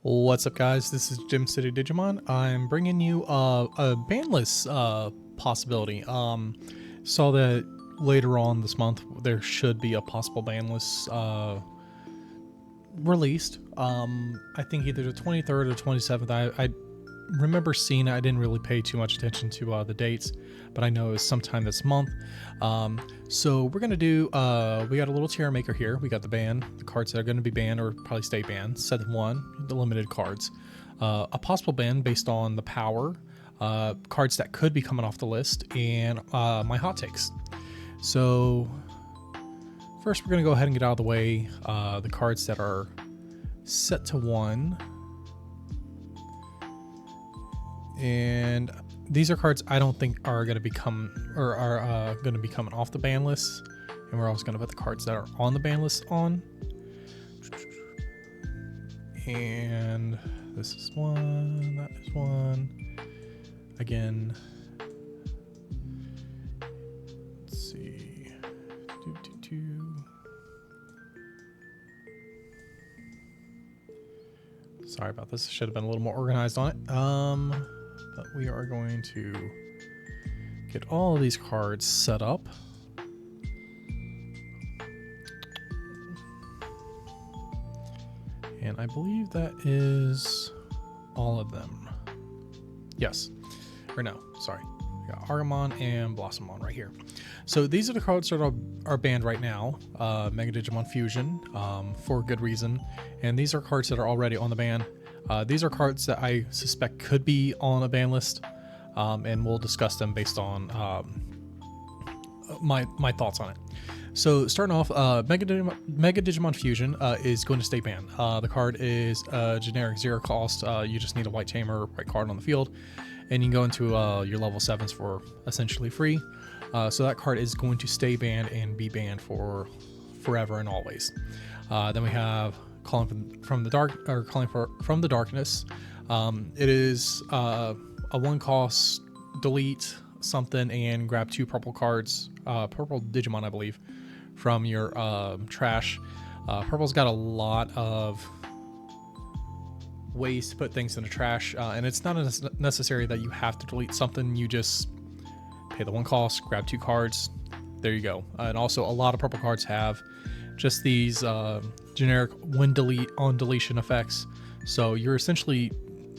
What's up, guys? This is Gym City Digimon. I'm bringing you a banlist possibility. Saw that later on this month there should be a possible banlist released. I think either the 23rd or 27th. I remember seeing it. I didn't really pay too much attention to the dates, but I know it was sometime this month. So we're gonna do. We got a little tier maker here. We got the cards that are going to be banned or probably stay banned. Set 1, the limited cards. A possible ban based on the power, cards that could be coming off the list, and my hot takes. So first, we're gonna go ahead and get out of the way the cards that are set to 1. And these are cards I don't think are going to become or are going to be coming off the ban list, and we're also going to put the cards that are on the ban list on. And this is one, that is one. Again, let's see. Sorry about this. Should have been a little more organized on it. But we are going to get all of these cards set up. And I believe that is all of them. Yes. Or no, sorry. We got Argamon and Blossomon right here. So these are the cards that are banned right now. Mega Digimon Fusion, for good reason. And these are cards that are already on the ban. These are cards that I suspect could be on a ban list, and we'll discuss them based on my thoughts on it. So starting off, Mega Digimon Fusion is going to stay banned. The card is a generic 0 cost. You just need a white tamer, white card on the field, and you can go into your level 7s for essentially free. So that card is going to stay banned and be banned for forever and always. Then we have Calling from the dark, or Calling from the Darkness. It is a 1 cost, delete something and grab 2 purple cards, purple Digimon I believe, from your trash. Purple's got a lot of ways to put things in the trash, and it's not necessary that you have to delete something. You just pay the 1 cost, grab 2 cards, there you go. And also a lot of purple cards have just these generic when delete on deletion effects, so you're essentially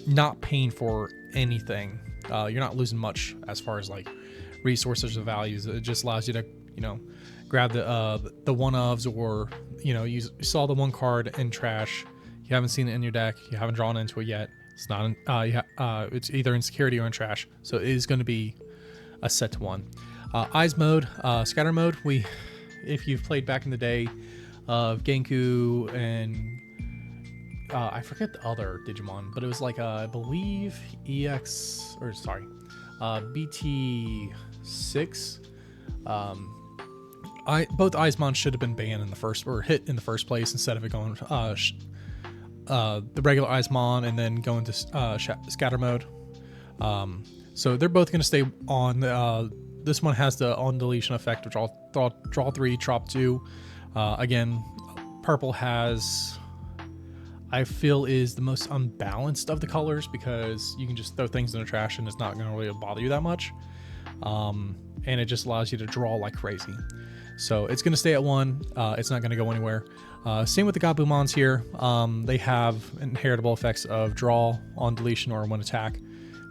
not paying for anything. You're not losing much as far as like resources or values. It just allows you to, grab the one-ofs, or you saw the 1 card in trash, you haven't seen it in your deck, you haven't drawn into it yet, it's not it's either in security or in trash, so it is going to be a set to 1. Eyes mode, scatter mode, if you've played back in the day of Genku and I forget the other Digimon, but it was like I believe BT6. Both Eismon should have been banned in the first, or hit in the first place, instead of it going the regular Eismon and then going to scatter mode. So they're both going to stay on. This one has the on deletion effect, which I'll draw 3, drop 2. Again, purple has, I feel, is the most unbalanced of the colors, because you can just throw things in the trash and it's not going to really bother you that much. And it just allows you to draw like crazy. So it's going to stay at 1. It's not going to go anywhere. Same with the Gabumons here. They have inheritable effects of draw, on deletion, or 1 attack,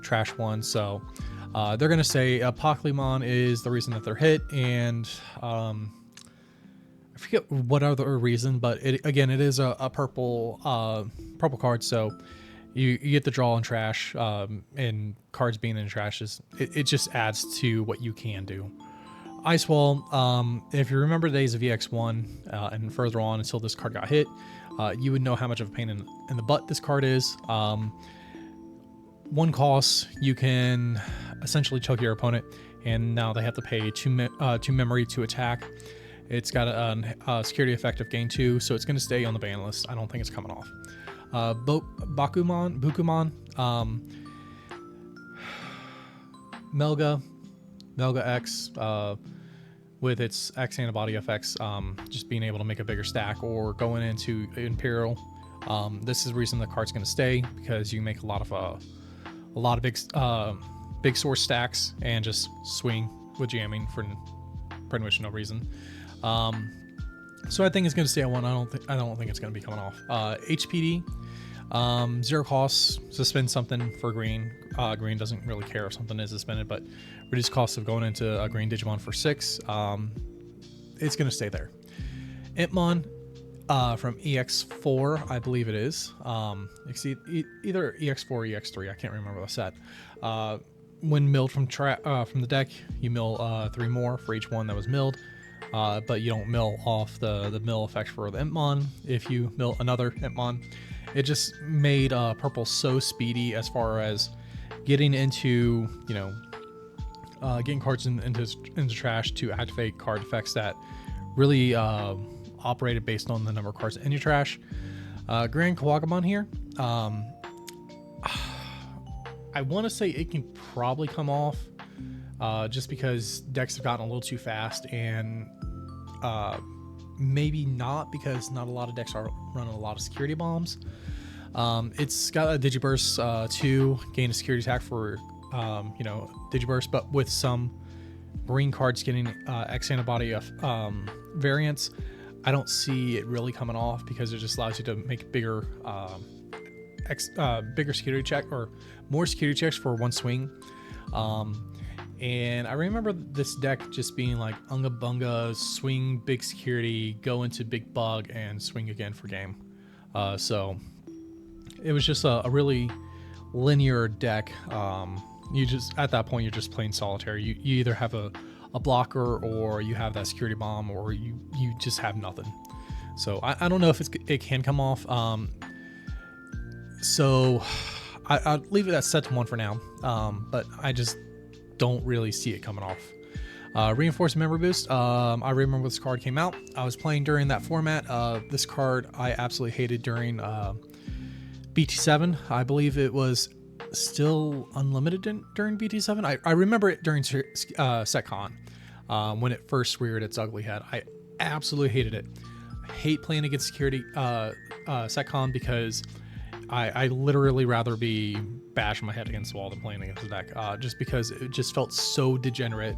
trash 1. So they're going to say Pokemon is the reason that they're hit, and I forget what other reason, but it is a purple card, so you get the draw and trash, and cards being in trash it just adds to what you can do. Ice Wall, if you remember the days of EX1 and further on until this card got hit, you would know how much of a pain in the butt this card is. 1 cost, you can essentially choke your opponent, and now they have to pay 2 memory to attack. It's got a security effect of gain 2, so it's going to stay on the ban list. I don't think it's coming off. Bukumon, Melga X, with its X antibody effects, just being able to make a bigger stack, or going into Imperial, This is the reason the card's going to stay, because you make a lot of big source stacks and just swing with jamming for pretty much no reason. So I think it's going to stay on one. I don't think it's going to be coming off. HPD, 0 costs, suspend something for green. Green doesn't really care if something is suspended, but reduce cost of going into a green Digimon for 6. It's going to stay there. Impmon, from EX4, I believe it is. Either EX4 or EX3, I can't remember the set. When milled from the deck, you mill 3 more for each one that was milled, but you don't mill off the mill effect for the Impmon. If you mill another Impmon, it just made purple so speedy as far as getting into, getting cards into trash to activate card effects that really operated based on the number of cards in your trash. Grand Kawagamon here. I want to say it can probably come off, just because decks have gotten a little too fast, and maybe not, because not a lot of decks are running a lot of security bombs. It's got a Digiburst 2, gain a security attack for Digiburst, but with some green cards getting X antibody variants, I don't see it really coming off, because it just allows you to make bigger security check, or more security checks for one swing. And I remember this deck just being like Unga Bunga, swing big security, go into big bug, and swing again for game. So it was just a really linear deck. You just, at that point, you're just playing solitary. You either have a blocker, or you have that security bomb, or you just have nothing. So I don't know if it can come off. So I'll leave it at set to 1 for now. But I just don't really see it coming off. Reinforced Memory Boost. I remember this card came out. I was playing during that format. This card I absolutely hated during BT7. I believe it was still unlimited during BT7. I remember it during SetCon, when it first reared its ugly head. I absolutely hated it. I hate playing against security SetCon, because I literally rather be bashing my head against the wall than playing against the deck, just because it just felt so degenerate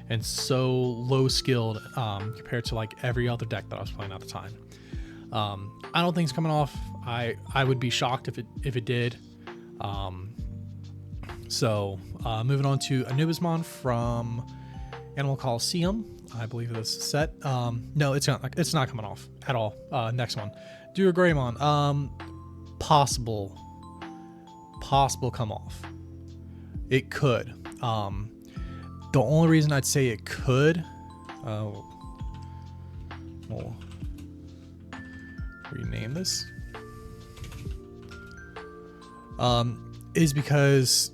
and so low skilled compared to like every other deck that I was playing at the time. I don't think it's coming off. I would be shocked if it did. So moving on to Anubismon from Animal Coliseum. I believe this is set. No, it's not coming off at all. Next one, Duogreymon. Possible come off. It could. The only reason I'd say it could, we'll rename this, is because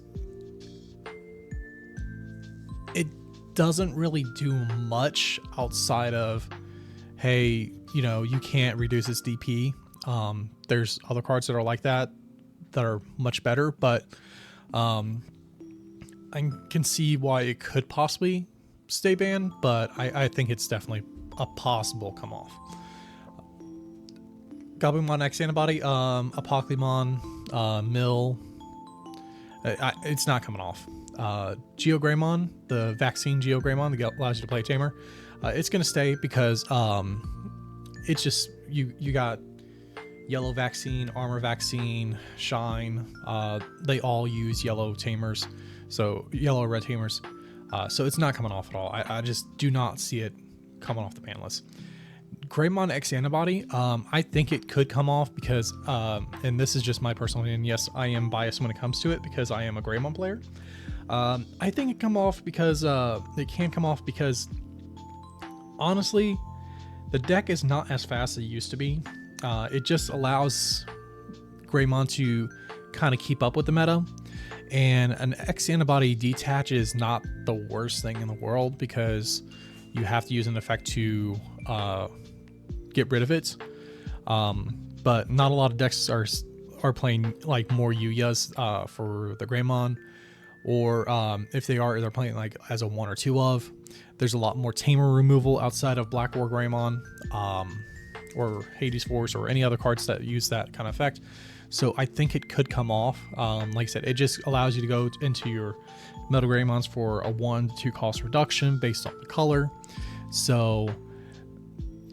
it doesn't really do much outside of, hey, you can't reduce its DP. There's other cards that are like that are much better, but I can see why it could possibly stay banned, but I think it's definitely a possible come off. Goblinmon X Antibody, Apocalypmon, Mill, it's not coming off. Geogreymon, the vaccine Geogreymon that allows you to play Tamer, it's going to stay, because it's just, you got Yellow Vaccine, Armor Vaccine, Shine, they all use yellow tamers, so yellow or red tamers, so it's not coming off at all. I just do not see it coming off the ban list. Greymon X Antibody, I think it could come off because, and this is just my personal opinion, yes, I am biased when it comes to it because I am a Greymon player. I think it can come off because honestly, the deck is not as fast as it used to be. It just allows Greymon to kind of keep up with the meta, and an X Antibody detach is not the worst thing in the world, because you have to use an effect to get rid of it, but not a lot of decks are playing like more Yuyas for the Greymon, or if they are, they're playing like as a 1 or 2 of. There's a lot more tamer removal outside of Black War Greymon. or Hades Force or any other cards that use that kind of effect. So I think it could come off. Like I said, it just allows you to go into your Metal Greymons for a 1-2 cost reduction based on the color. So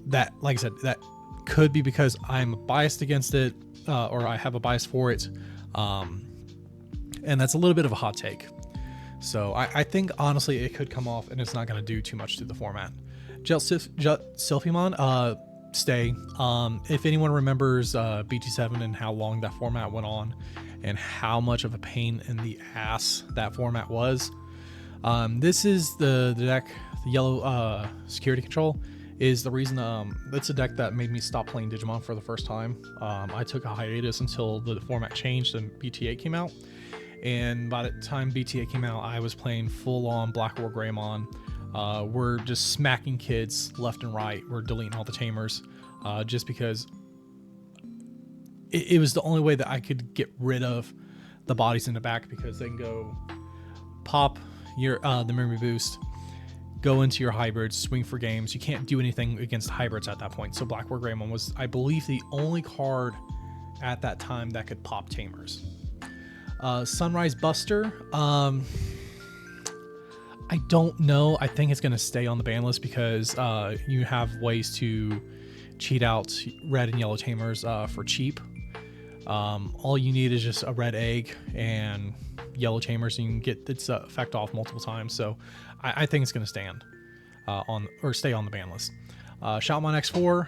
that, like I said, that could be because I'm biased against it, or I have a bias for it. And that's a little bit of a hot take. So I think honestly it could come off and it's not going to do too much to the format. Sylphimon, stay. If anyone remembers BT7 and how long that format went on and how much of a pain in the ass that format was, this is the deck. The yellow security control is the reason. It's a deck that made me stop playing Digimon for the first time. I took a hiatus until the format changed and BT8 came out. And by the time BT8 came out, I was playing full-on Black War Greymon. We're just smacking kids left and right. We're deleting all the tamers, just because it was the only way that I could get rid of the bodies in the back, because they can go pop your the memory boost, go into your hybrids, swing for games. You can't do anything against hybrids at that point. So Black War Greymon was, I believe, the only card at that time that could pop tamers. Sunrise Buster, I don't know. I think it's going to stay on the ban list because you have ways to cheat out red and yellow tamers for cheap. All you need is just a red egg and yellow tamers, and you can get its effect off multiple times. So I think it's going to stand stay on the ban list. Shoutmon X4,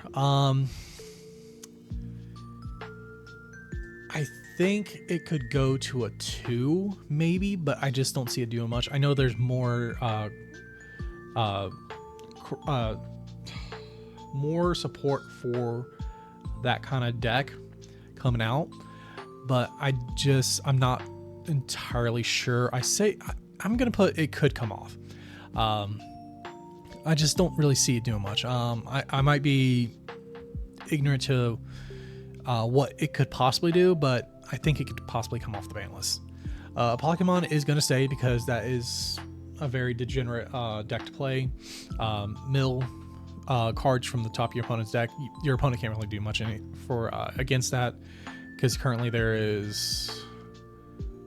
I think it could go to a 2 maybe, but I just don't see it doing much. I know there's more more support for that kind of deck coming out, but I'm not entirely sure. I'm gonna put it could come off. I just don't really see it doing much. I might be ignorant to what it could possibly do, but I think it could possibly come off the ban list. Pokemon is going to stay because that is a very degenerate deck to play. Mill cards from the top of your opponent's deck. Your opponent can't really do much against that, because currently there is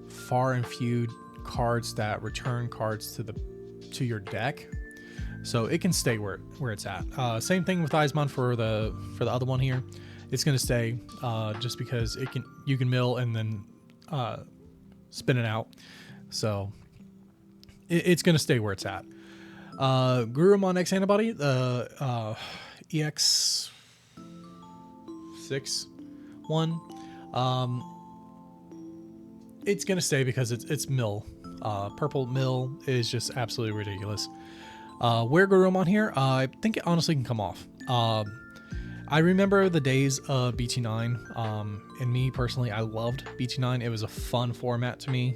far and few cards that return cards to your deck. So it can stay where it's at. Same thing with Eismon for the other one here. It's going to stay just because you can mill and then spin it out. So it's going to stay where it's at. Gurumon X Antibody, the EX6 one. It's going to stay because it's mill. Purple mill is just absolutely ridiculous. Where Gurumon here, I think it honestly can come off. I remember the days of BT9, and me personally, I loved BT9. It was a fun format to me.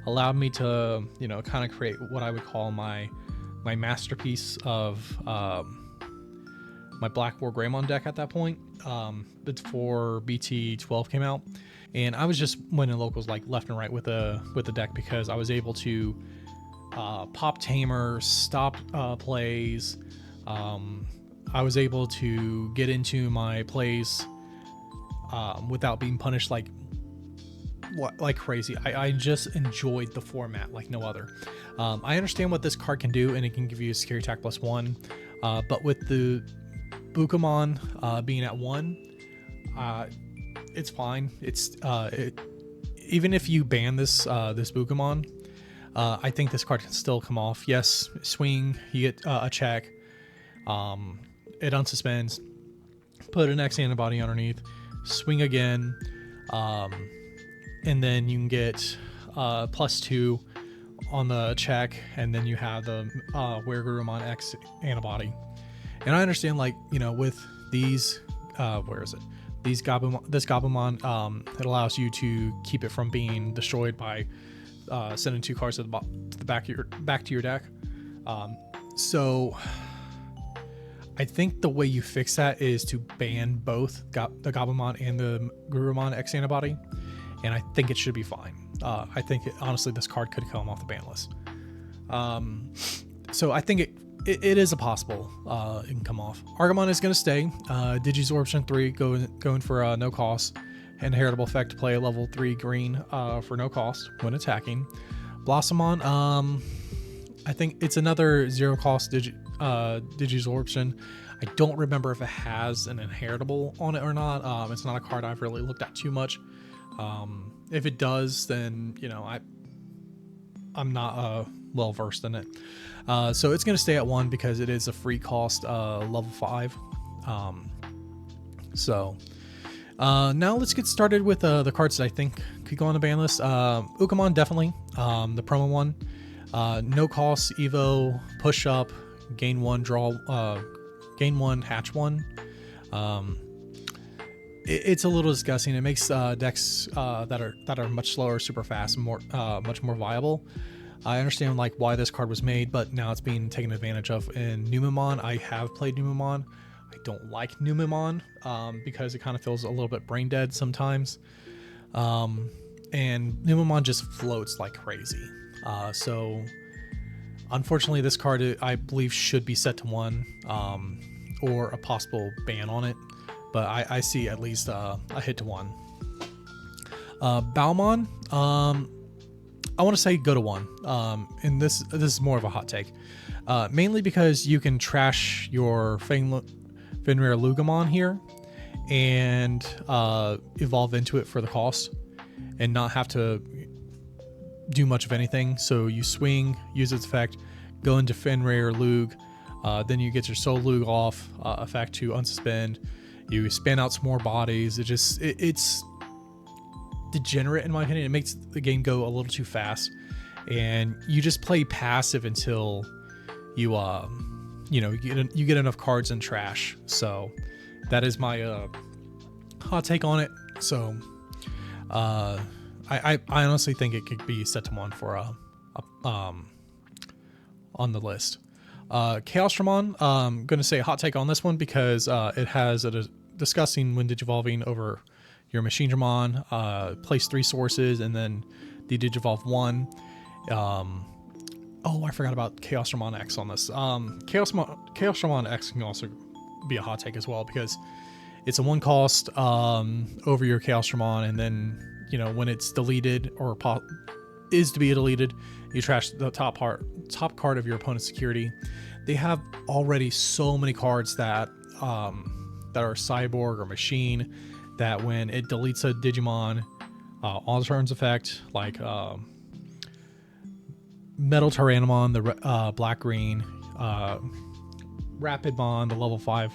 Allowed me to, kind of create what I would call my masterpiece of my Black War Greymon deck at that point, before BT12 came out. And I was just winning locals like left and right with the deck, because I was able to pop tamers, stop plays. I was able to get into my plays without being punished like crazy. I just enjoyed the format like no other. I understand what this card can do, and it can give you a scary attack +1, but with the Bukamon being at 1, it's fine. Even if you ban this Bukamon, I think this card can still come off. Yes, swing, you get a check. It unsuspends, put an X antibody underneath, swing again, and then you can get +2 on the check, and then you have the Weregurumon X antibody. And I understand, with these, this Gabumon, it allows you to keep it from being destroyed by sending 2 cards to the back to your deck. So I think the way you fix that is to ban both the Gabumon and the Gurumon X antibody, and I think it should be fine. I think honestly this card could come off the ban list. So I think it is a possible it can come off. Argamon is going to stay. Digisorption 3 going for no cost. Inheritable effect to play level 3 green for no cost when attacking. Blossomon, I think it's another 0 cost Digisorption. I don't remember if it has an inheritable on it or not. It's not a card I've really looked at too much. If it does, then I'm not well versed in it. So it's going to stay at 1 because it is a free cost level 5. Now let's get started with the cards that I think could go on the ban list. Ukamon, definitely. The promo one. No cost, Evo, push up, gain 1, draw, gain 1, hatch 1. It's a little disgusting. It makes decks that are much slower, super fast, and much more viable. I understand like why this card was made, but now it's being taken advantage of in Numemon. I have played Numemon. I don't like Numemon because it kind of feels a little bit brain dead sometimes. And Numemon just floats like crazy. So unfortunately, this card I believe should be set to 1 or a possible ban on it. But I see at least a hit to 1. Balmon, I want to say go to 1. And this is more of a hot take. Mainly because you can trash your Fenrir Lugamon here and evolve into it for the cost and not have to do much of anything. So you swing, use its effect, go into Fenrir Lug, then you get your Soul Lug off effect to unsuspend. You span out some more bodies. It's degenerate in my opinion. It makes the game go a little too fast, and you just play passive until you you get enough cards and trash. So that is my hot take on it. So I honestly think it could be set to 1 for on the list. Chaosdramon, I'm going to say a hot take on this one because it has a disgusting when digivolving over your Machine Dramon, place 3 sources, and then the Digivolve 1. I forgot about Chaosdramon X on this. Chaosdramon X can also be a hot take as well because it's a 1 cost over your Chaosdramon, and then when it's deleted or is to be deleted, you trash the top card of your opponent's security. They have already so many cards that are cyborg or machine that when it deletes a Digimon on turns effect, like Metal Tyrannomon, the black green, Rapidmon, the level 5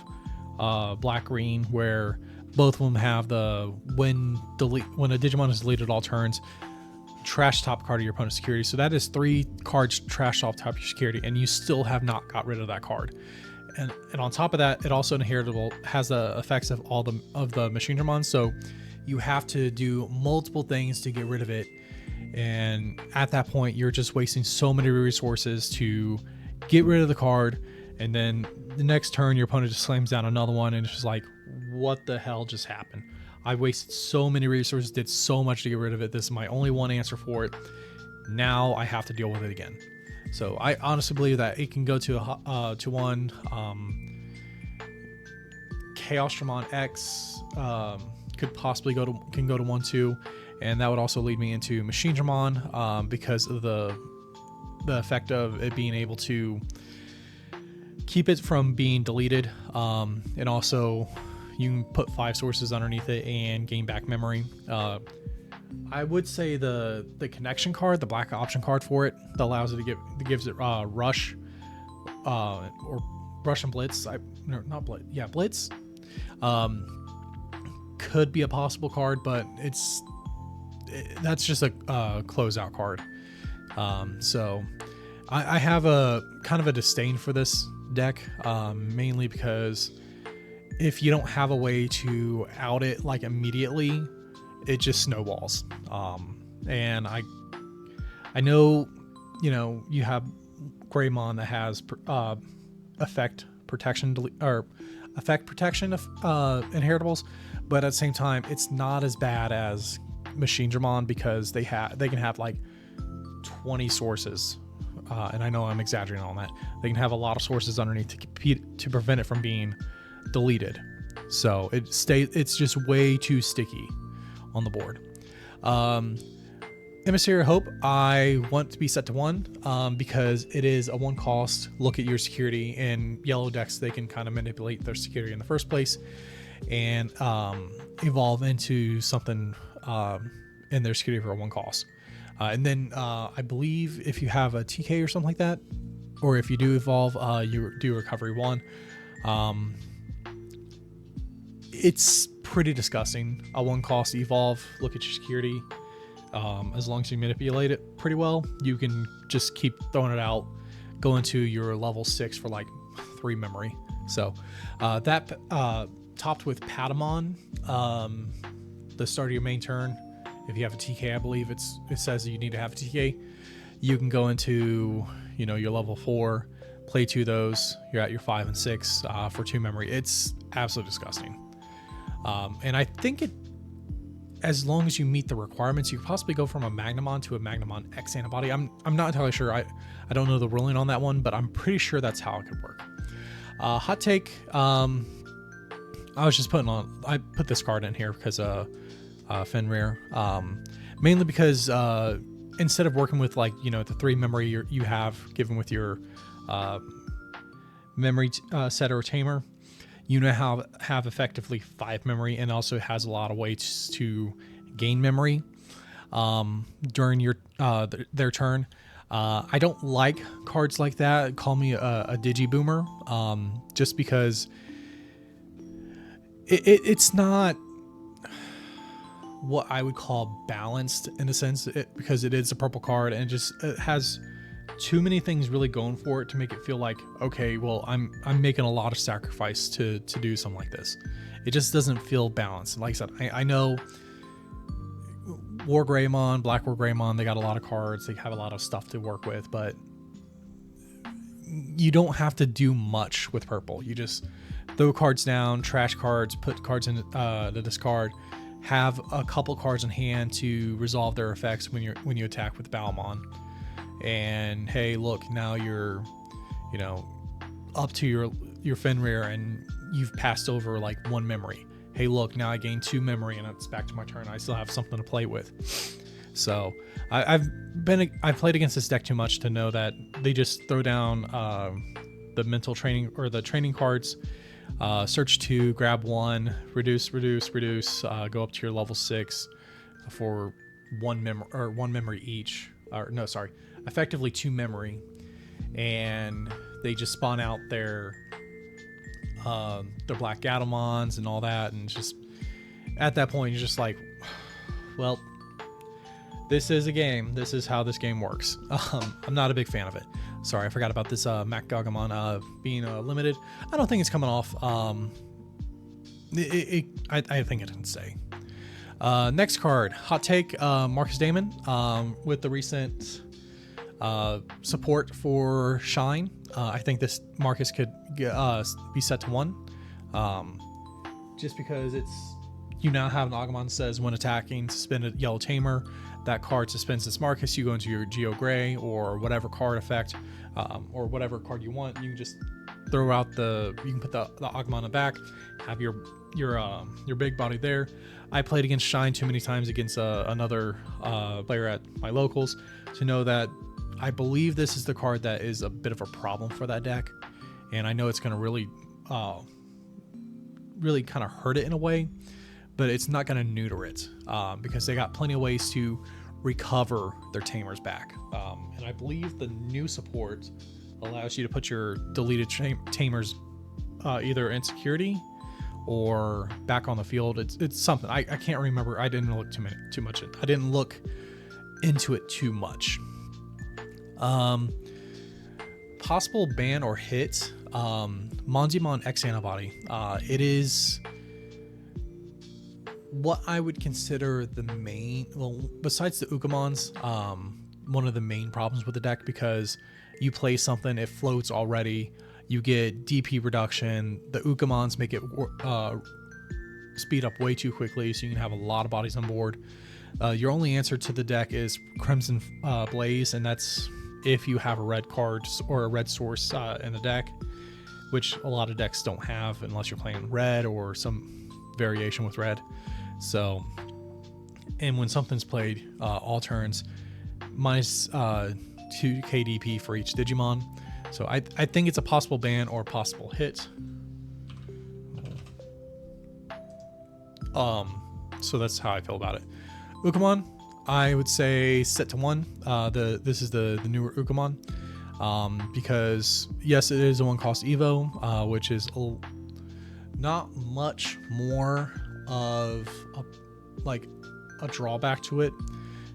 black green, where both of them have the when a Digimon is deleted all turns, trash top card of your opponent's security. So that is 3 cards trashed off top of your security, and you still have not got rid of that card. And on top of that, it also has the effects of all the Machine Dramon. So you have to do multiple things to get rid of it. And at that point, you're just wasting so many resources to get rid of the card. And then the next turn, your opponent just slams down another one, and it's just like, what the hell just happened? I wasted so many resources, did so much to get rid of it. This is my only one answer for it. Now I have to deal with it again. So I honestly believe that it can go to 1. Chaosdramon X could possibly go to 1 too, and that would also lead me into Machine Dramon because of the effect of it being able to keep it from being deleted, and also you can put 5 sources underneath it and gain back memory. I would say the connection card, the black option card for it, that allows it to gives it rush, or rush and blitz. Blitz. Could be a possible card, but that's just a closeout card. So I have a kind of a disdain for this deck, mainly because if you don't have a way to out it like immediately, it just snowballs. And I know, you have Greymon that has effect protection of inheritables, but at the same time, it's not as bad as Machine Dramon because they can have like 20 sources and I know I'm exaggerating on that, they can have a lot of sources underneath to prevent it from being deleted. So it's just way too sticky on the board. Emissary of Hope, I want to be set to 1 because it is a 1 cost. Look at your security. In yellow decks, they can kind of manipulate their security in the first place and evolve into something in their security for a 1 cost. And then I believe if you have a TK or something like that, or if you do evolve, you do recovery 1. It's pretty disgusting. A 1 cost evolve, look at your security. As long as you manipulate it pretty well, you can just keep throwing it out, go into your level 6 for like 3 memory. So that topped with Patamon, the start of your main turn. If you have a TK, I believe it says that you need to have a TK. You can go into your level 4, play 2 of those. You're at your 5 and 6 for 2 memory. It's absolutely disgusting. And I think as long as you meet the requirements, you could possibly go from a Magnamon to a Magnamon X antibody. I'm not entirely sure. I don't know the ruling on that one, but I'm pretty sure that's how it could work. Hot take. I was just I put this card in here because Fenrir. Mainly because instead of working with the 3 memory you have given with your memory setter or tamer, you now have effectively 5 memory, and also has a lot of ways to gain memory during their turn. I don't like cards like that. Call me a Digiboomer, just because it's not what I would call balanced in a sense, because it is a purple card and it has too many things really going for it to make it feel like, okay, well, I'm making a lot of sacrifice to do something like this. It just doesn't feel balanced. Like I said, I know War Greymon, Black War Greymon, they got a lot of cards, they have a lot of stuff to work with, but you don't have to do much with purple. You just throw cards down, trash cards, put cards in the discard, have a couple cards in hand to resolve their effects when you attack with Balmon. And hey, look, now you're up to your Fenrir and you've passed over like 1 memory. Hey, look, now I gain 2 memory and it's back to my turn. I still have something to play with. So I've played against this deck too much to know that they just throw down the mental training or the training cards, search 2, grab 1, reduce, go up to your level 6 for 1 memory each. Or no, sorry, effectively 2 memory, and they just spawn out their Black Gatomons and all that, and just at that point you're just like, well, this is a game. This is how this game works. I'm not a big fan of it. Sorry, I forgot about this Mac Gagamon being limited. I don't think it's coming off. I think it can stay. Next card, hot take, Marcus Damon, with the recent support for Shine. I think this Marcus could be set to 1, just because you now have an Agumon says when attacking, suspend a yellow tamer. That card suspends this Marcus. You go into your Geo Gray or whatever card effect, or whatever card you want. You can just throw out you can put the Agumon in the back, have your big body there. I played against Shine too many times against another player at my locals to know that I believe this is the card that is a bit of a problem for that deck, and I know it's going to really kind of hurt it in a way, but it's not going to neuter it, because they got plenty of ways to recover their tamers back, and I believe the new support allows you to put your deleted tamers either in security or back on the field. It's something I can't remember. I didn't look too much. I didn't look into it too much. Possible ban or hit, Monzimon X antibody. It is what I would consider the main, besides the Ukamons, one of the main problems with the deck, because you play something, it floats already, you get DP reduction, the Ukamons make it speed up way too quickly, so you can have a lot of bodies on board. Your only answer to the deck is Crimson Blaze, and that's if you have a red card or a red source in the deck, which a lot of decks don't have unless you're playing red or some variation with red. So, and when something's played, all turns, minus 2 KDP for each Digimon. So I think it's a possible ban or a possible hit. So that's how I feel about it. Ukamon, I would say set to 1. This is the newer Ukamon. Because yes, it is a 1-cost Evo, which is not much more of a drawback to it,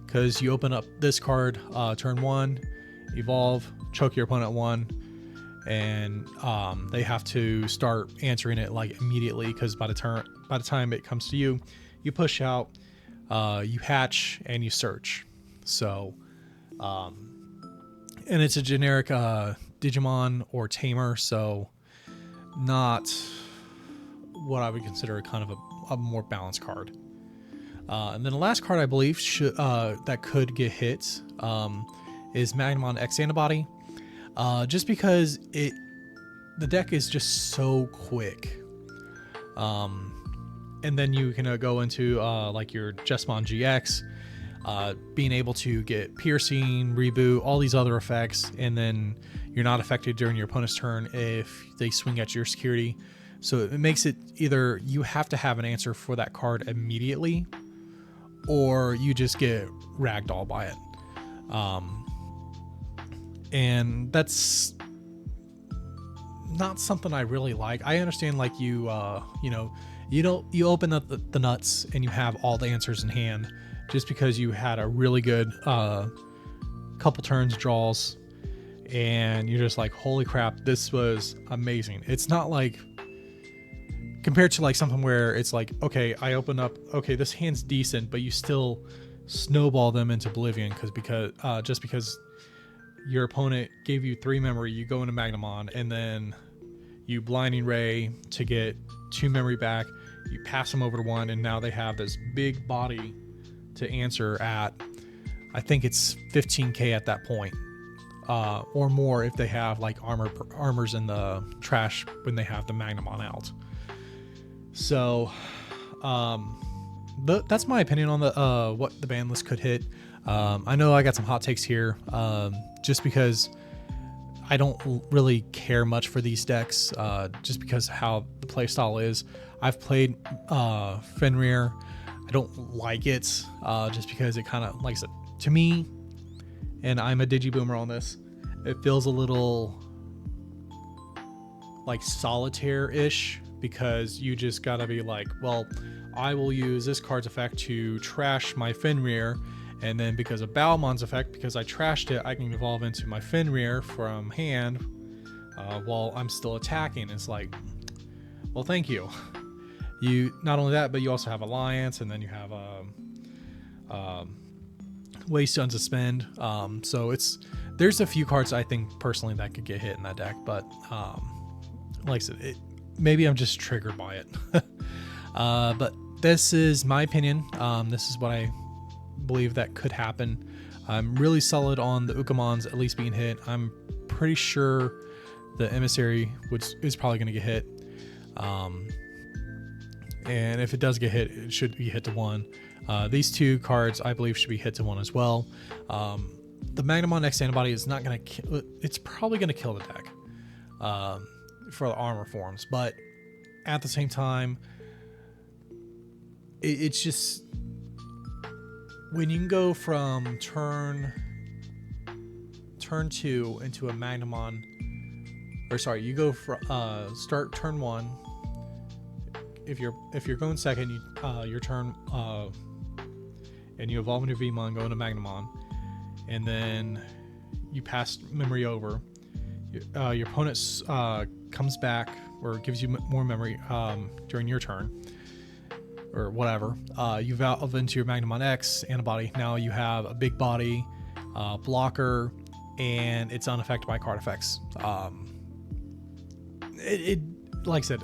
because you open up this card turn 1, evolve, choke your opponent 1, and they have to start answering it like immediately, because by the time it comes to you, you push out, you hatch, and you search. So and it's a generic Digimon or Tamer, so not what I would consider kind of a more balanced card. And then the last card I believe that could get hit is Magnamon X Antibody, just because the deck is just so quick. And then you can go into like your Jesmon GX, being able to get piercing, reboot, all these other effects, and then you're not affected during your opponent's turn if they swing at your security. So it makes it either you have to have an answer for that card immediately, or you just get ragdoll by it. And that's not something I really like. I understand, like, you open up the nuts and you have all the answers in hand just because you had a really good couple turns draws and you're just like, holy crap, this was amazing. It's not like, compared to like something where it's like, okay, I open up, okay, this hand's decent, but you still snowball them into oblivion because your opponent gave you 3 memory, you go into Magnamon, and then you Blinding Ray to get 2 memory back, you pass them over to 1, and now they have this big body to answer at, I think it's 15k at that point, or more if they have like armors in the trash when they have the Magnamon out. So that's my opinion on the what the ban list could hit. I know I got some hot takes here, just because I don't really care much for these decks, just because how the playstyle is. I've played Fenrir. I don't like it, just because it kind of, like I said, to me, and I'm a Digiboomer on this, it feels a little like solitaire-ish, because you just gotta be like, well, I will use this card's effect to trash my Fenrir, and then because of Balmon's effect, because I trashed it, I can evolve into my Fenrir from hand while I'm still attacking. It's like, well, thank you. You not only that, but you also have Alliance, and then you have ways to unsuspend. So there's a few cards I think personally that could get hit in that deck, but like I said, maybe I'm just triggered by it. But this is my opinion. This is what I believe that could happen. I'm really solid on the Ukamons at least being hit. I'm pretty sure the Emissary is probably going to get hit. And if it does get hit, it should be hit to 1. These 2 cards I believe should be hit to 1 as well. The Magnamon X Antibody is not going to it's probably going to kill the deck for the armor forms, but at the same time, it's just, when you can go from turn 2 into a Magnamon, or sorry, you go from start turn 1. If you're going second, your turn, and you evolve into Vmon, go into Magnamon, and then you pass memory over. Your opponent comes back or gives you more memory during your turn, or whatever. You evolve into your Magnamon X Antibody. Now you have a big body, blocker, and it's unaffected by card effects. It like I said,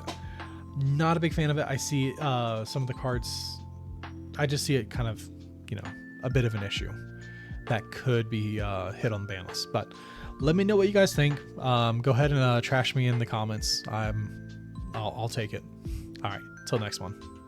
not a big fan of it. I see some of the cards, I just see it kind of, a bit of an issue. that could be hit on the ban list. But let me know what you guys think. Go ahead and trash me in the comments. I'll take it. All right, till next one.